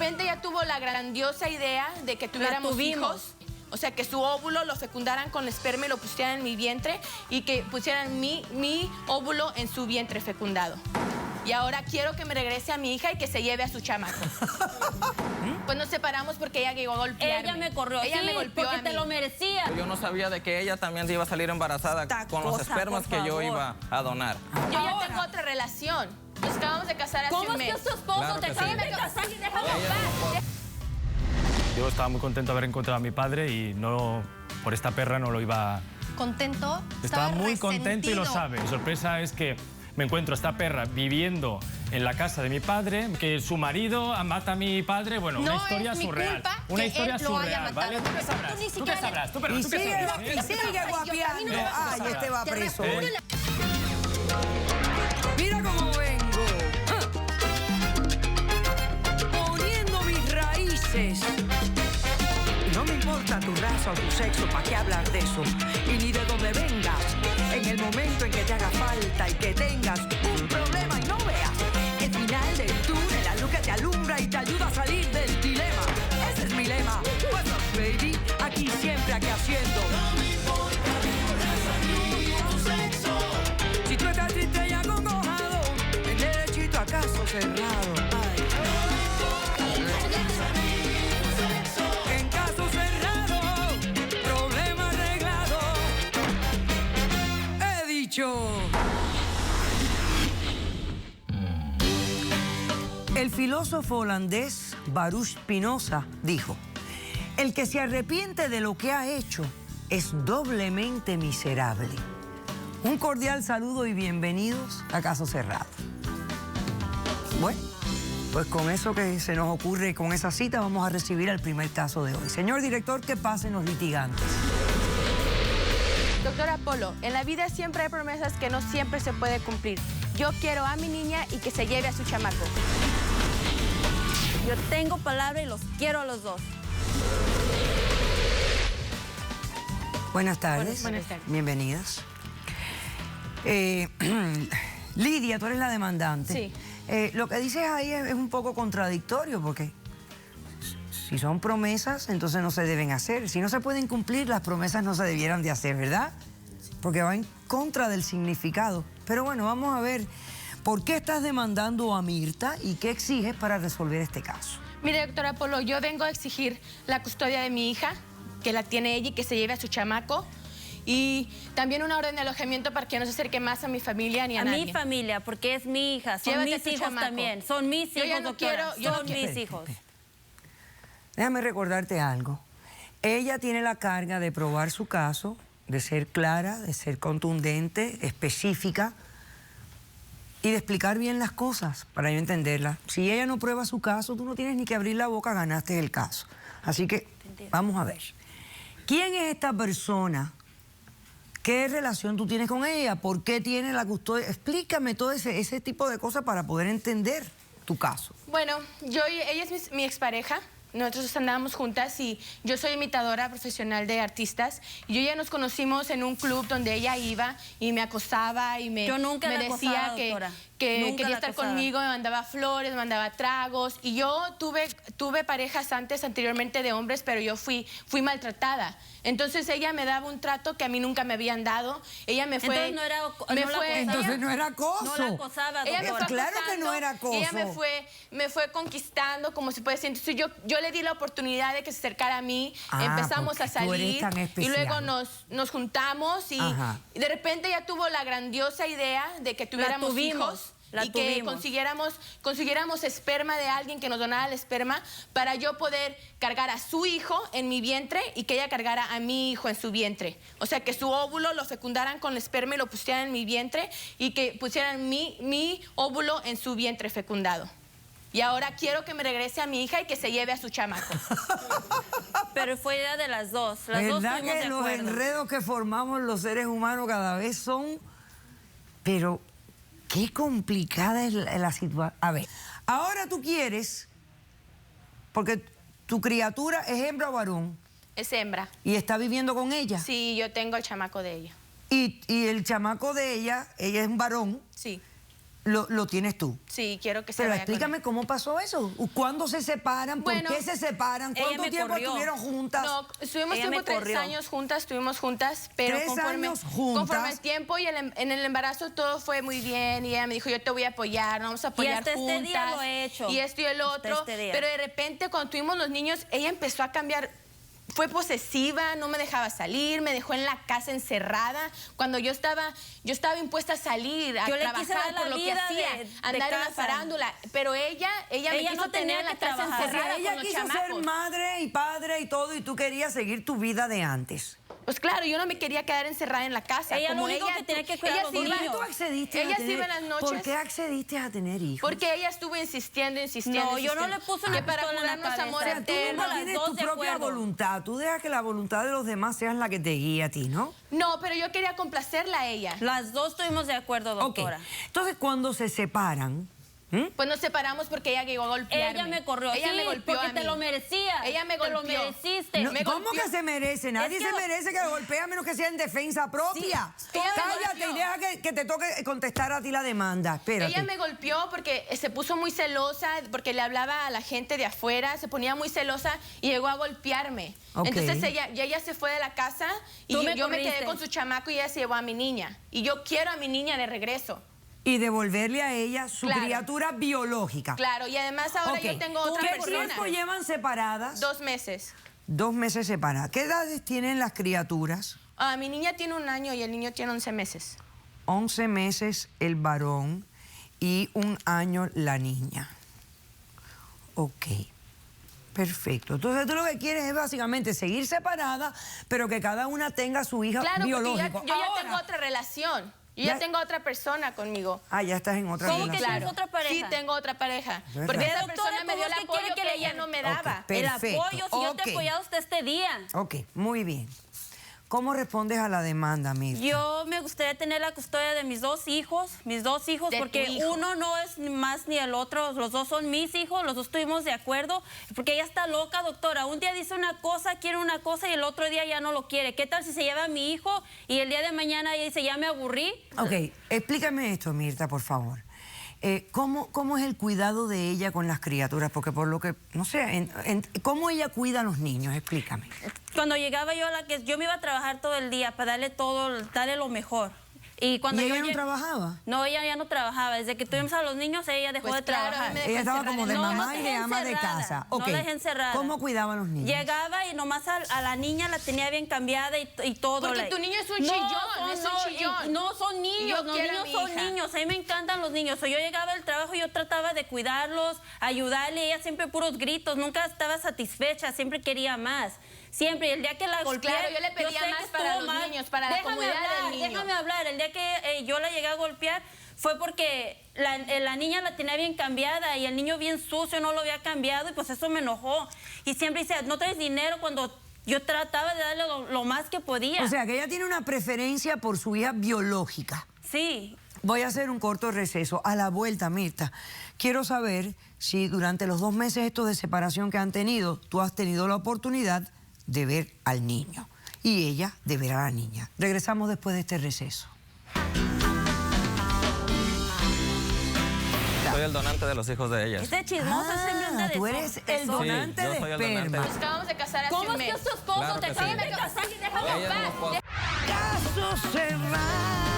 repente ella tuvo la grandiosa idea de que tuviéramos hijos. O sea, que su óvulo lo fecundaran con esperma y lo pusieran en mi vientre y que pusieran mi óvulo en su vientre fecundado. Y ahora quiero que me regrese a mi hija y que se lleve a su chamaco. Pues nos separamos porque ella llegó a golpearme. Ella me corrió, ella me golpeó porque a mí. te lo merecía. Yo no sabía de que ella también iba a salir embarazada con los espermas que yo iba a donar. Yo ya tengo otra relación. Nos acabamos de casar hace un mes. ¿Cómo es que es tu esposo? Claro te que acabas sí. de casar y déjalo en paz. Yo estaba muy contento de haber encontrado a mi padre y no, por esta perra no lo iba... ¿Contento? Estaba muy resentido. contento y lo sabe. Mi sorpresa es que me encuentro a esta perra viviendo en la casa de mi padre, que su marido mata a mi padre. Bueno, No una historia es mi surreal. culpa Una que historia él lo haya surreal, matado. ¿vale? ¿Tú qué sabrás? Tú ni ¿Tú qué siquiera sabrás? ¿Tú, pero Y tú qué sigue, sabrás? sigue guapiando. Ay, este va Te preso. respondo Mira cómo vengo. Poniendo mis raíces. No me importa tu raza o tu sexo, ¿para qué hablar de eso? Y ni de dónde vengas. En el momento en que te haga falta y que tengas un problema y no veas el final del túnel, la luz que te alumbra y te ayuda a salir del dilema. Ese es mi lema. What's up, baby? Aquí siempre, aquí haciendo. No me importa tu raza ni tu sexo. Si tú estás triste y acongojado, el derechito a caso cerrado. Ay. En caso cerrado, problema arreglado. He dicho. El filósofo holandés Baruch Spinoza dijo: el que se arrepiente de lo que ha hecho es doblemente miserable. Un cordial saludo y bienvenidos a Caso Cerrado. Bueno, pues con eso que se nos ocurre y con esa cita vamos a recibir al primer caso de hoy. Señor director, que pasen los litigantes. Doctora Polo, en la vida siempre hay promesas que no siempre se puede cumplir. Yo quiero a mi niña y que se lleve a su chamaco. Yo tengo palabra y los quiero a los dos. Buenas tardes. Buenas tardes. Bienvenidas. Lidia, tú eres la demandante. Sí. Lo que dices ahí es un poco contradictorio porque si son promesas, entonces no se deben hacer. Si no se pueden cumplir, las promesas no se debieran de hacer, ¿verdad? Porque va en contra del significado. Pero bueno, vamos a ver, ¿por qué estás demandando a Mirta y qué exiges para resolver este caso? Mire, doctora Polo, yo vengo a exigir la custodia de mi hija, que la tiene ella y que se lleve a su chamaco. Y también una orden de alojamiento para que no se acerque más a mi familia ni a nadie. A mi familia, porque es mi hija. Son Llévate a mis tu hijos chamaco. también. Son mis Yo hijos, ya no doctora. quiero- yo no Son quiero- mis hijos. Déjame recordarte algo. Ella tiene la carga de probar su caso, de ser clara, de ser contundente, específica y de explicar bien las cosas para yo entenderlas. Si ella no prueba su caso, tú no tienes ni que abrir la boca, ganaste el caso. Así que vamos a ver. ¿Quién es esta persona? ¿Qué relación tú tienes con ella? ¿Por qué tiene la custodia? Explícame todo ese tipo de cosas para poder entender tu caso. Bueno, ella es mi expareja. Nosotros andábamos juntas y yo soy imitadora profesional de artistas. Y yo ya nos conocimos en un club donde ella iba y me acosaba y me, Yo nunca me la decía acosaba, doctora. que Nunca quería la estar acosaba. conmigo, me mandaba flores, me mandaba tragos. Y yo tuve parejas anteriormente de hombres, pero yo fui maltratada. Entonces ella me daba un trato que a mí nunca me habían dado. Ella me fue... Entonces no era, me no la fue- acosaba. Entonces no era acoso. No la acosaba, ella me doctora. fue Claro que acosando, no era acoso. Ella me fue conquistando, como se puede decir. Entonces yo le di la oportunidad de que se acercara a mí. Ah, Empezamos a porque tú eres salir. tan Y especial. luego nos juntamos y Ajá. de repente ella tuvo la grandiosa idea de que tuviéramos tuvimos, hijos. la Y que tuvimos. consiguiéramos esperma de alguien que nos donara el esperma para yo poder cargar a su hijo en mi vientre y que ella cargara a mi hijo en su vientre. O sea, que su óvulo lo fecundaran con el esperma y lo pusieran en mi vientre y que pusieran mi óvulo en su vientre fecundado. Y ahora quiero que me regrese a mi hija y que se lleve a su chamaco. Pero fue idea de las dos. Las dos ¿Verdad estuvimos que de los acuerdo. enredos que formamos los seres humanos cada vez son... Pero qué complicada es la situación. A ver, ahora tú quieres, porque tu criatura es hembra o varón, Es hembra. y está viviendo con ella. Sí, yo tengo el chamaco de ella. Y el chamaco de ella es un varón, Sí. lo tienes tú. Sí, quiero que se Pero vaya con explícame él. cómo pasó eso. ¿Cuándo se separan? ¿Por Bueno, qué se separan? ella ¿Cuánto me tiempo corrió. estuvieron juntas? No, estuvimos Ella me 3 corrió. años juntas, estuvimos juntas, pero 3 años juntas. conforme el tiempo y en el embarazo todo fue muy bien y ella me dijo, yo te voy a apoyar, nos vamos a apoyar hasta juntas. este día lo he hecho. Y esto y el Hasta otro, este día. pero de repente cuando tuvimos los niños, ella empezó a cambiar. Fue posesiva, no me dejaba salir, me dejó en la casa encerrada. Cuando yo estaba impuesta a salir, a Yo le trabajar quise dar la por lo que vida hacía, de andar en la casa. farándula. Pero ella me quiso no tenía tener en la que casa trabajar. encerrada Ella con los quiso chamacos. ser madre y padre y todo, y tú querías seguir tu vida de antes. Pues claro, yo no me quería quedar encerrada en la casa. Ella como lo único ella, que tenía que cuidar ella a los sí iba- niños. ¿Tú accediste Ella a sí tener, iba en las noches. ¿Por qué accediste a tener hijos? Porque ella estuvo insistiendo. No, yo no le puse una que para pistola en la jurarnos cabeza. amor O sea, tú eterno. no las tienes dos tu de propia acuerdo. voluntad. Tú dejas que la voluntad de los demás sea la que te guíe a ti, ¿no? No, pero yo quería complacerla a ella. Las dos estuvimos de acuerdo, doctora. Ok. Entonces, cuando se separan, Pues nos separamos porque ella llegó a golpearme. Ella me corrió. Ella sí, me golpeó porque a mí. te lo merecías. Ella me Te lo golpeó. mereciste. no, me ¿cómo golpeó. que se merece? Nadie que se lo- merece que lo golpee a menos que sea en defensa propia. Sí, ella me Cállate y golpeó. deja que te toque contestar a ti la demanda. Espérate. Ella me golpeó porque se puso muy celosa, porque le hablaba a la gente de afuera, se ponía muy celosa y llegó a golpearme. Ok. Entonces ella se fue de la casa y Tú me yo me quedé corriste. con su chamaco y ella se llevó a mi niña. Y yo quiero a mi niña de regreso. Y devolverle a ella su Claro. criatura biológica. Claro, y además ahora Ok. yo tengo otra ¿Qué persona. tiempo llevan separadas? 2 meses. 2 meses separadas. ¿Qué edades tienen las criaturas? Mi niña tiene 1 año y el niño tiene 11 meses. 11 meses el varón y 1 año la niña. Ok. Perfecto. Entonces tú lo que quieres es básicamente seguir separada, pero que cada una tenga su hija Claro, biológica. porque yo ya Ahora- tengo otra relación. Yo Ya- ya tengo otra persona conmigo. Ah, ya estás en otra ¿Cómo que relación. tienes otra pareja? Sí, tengo otra pareja. ¿Verdad? Porque esa Doctora, persona me dio el ¿cómo es que apoyo quiere que que ella le- no me Ok, daba. El perfecto. apoyo, si yo te Ok. he apoyado hasta este día. Ok, muy bien. ¿Cómo respondes a la demanda, Mirta? Yo me gustaría tener la custodia de mis 2 hijos, De porque tu hijo. uno no es ni más ni el otro, los 2 son mis hijos, los 2 estuvimos de acuerdo, porque ella está loca, doctora. Un día dice una cosa, quiere una cosa y el otro día ya no lo quiere. ¿Qué tal si se lleva a mi hijo y el día de mañana ella dice, ya me aburrí? Ok, explícame esto, Mirta, por favor. ¿Cómo es el cuidado de ella con las criaturas? Porque por lo que, no sé, ¿cómo ella cuida a los niños? Explícame. Cuando llegaba yo yo me iba a trabajar todo el día para darle todo, darle lo mejor. Y cuando ¿Y yo ella no lleg- trabajaba? No, ella ya no trabajaba. Desde que tuvimos a los niños, ella dejó Pues de claro, trabajar. a mí me Ella estaba encerrada como de en la mamá casa. y de No, ama de encerrada. casa. No Ok. la dejé encerrada. ¿Cómo cuidaba a los niños? Llegaba y nomás a la niña la tenía bien cambiada y todo. Porque tu niño es un chillón, es un chillón. No, son niños, Yo los quiero a niños mi son hija. niños. A mí me encantan los niños. Yo llegaba del trabajo y yo trataba de cuidarlos, ayudarle. Ella siempre puros gritos, nunca estaba satisfecha, siempre quería más. Siempre, y el día que la golpeé, claro, yo le pedía sé más que para estuvo los mal. niños, para la comodidad del niño. Déjame hablar. El día que yo la llegué a golpear fue porque la niña la tenía bien cambiada y el niño bien sucio, no lo había cambiado y pues eso me enojó. Y siempre dice, no traes dinero cuando yo trataba de darle lo más que podía. O sea, que ella tiene una preferencia por su hija biológica. Sí. Voy a hacer un corto receso. A la vuelta, Mirta, quiero saber si durante los 2 meses estos de separación que han tenido, tú has tenido la oportunidad de ver al niño y ella de ver a la niña. Regresamos después de este receso. Soy el donante de los hijos de ellas. Este chismoso siempre anda de tú eres el desorden. donante Sí, yo de soy el donante. esperma. Nos acabamos de casar hace ¿Cómo un es que mes. es tu esposo? Claro Te que acabas sí. de casar y déjalo en Ella es mi paz. esposa. Caso cerrado.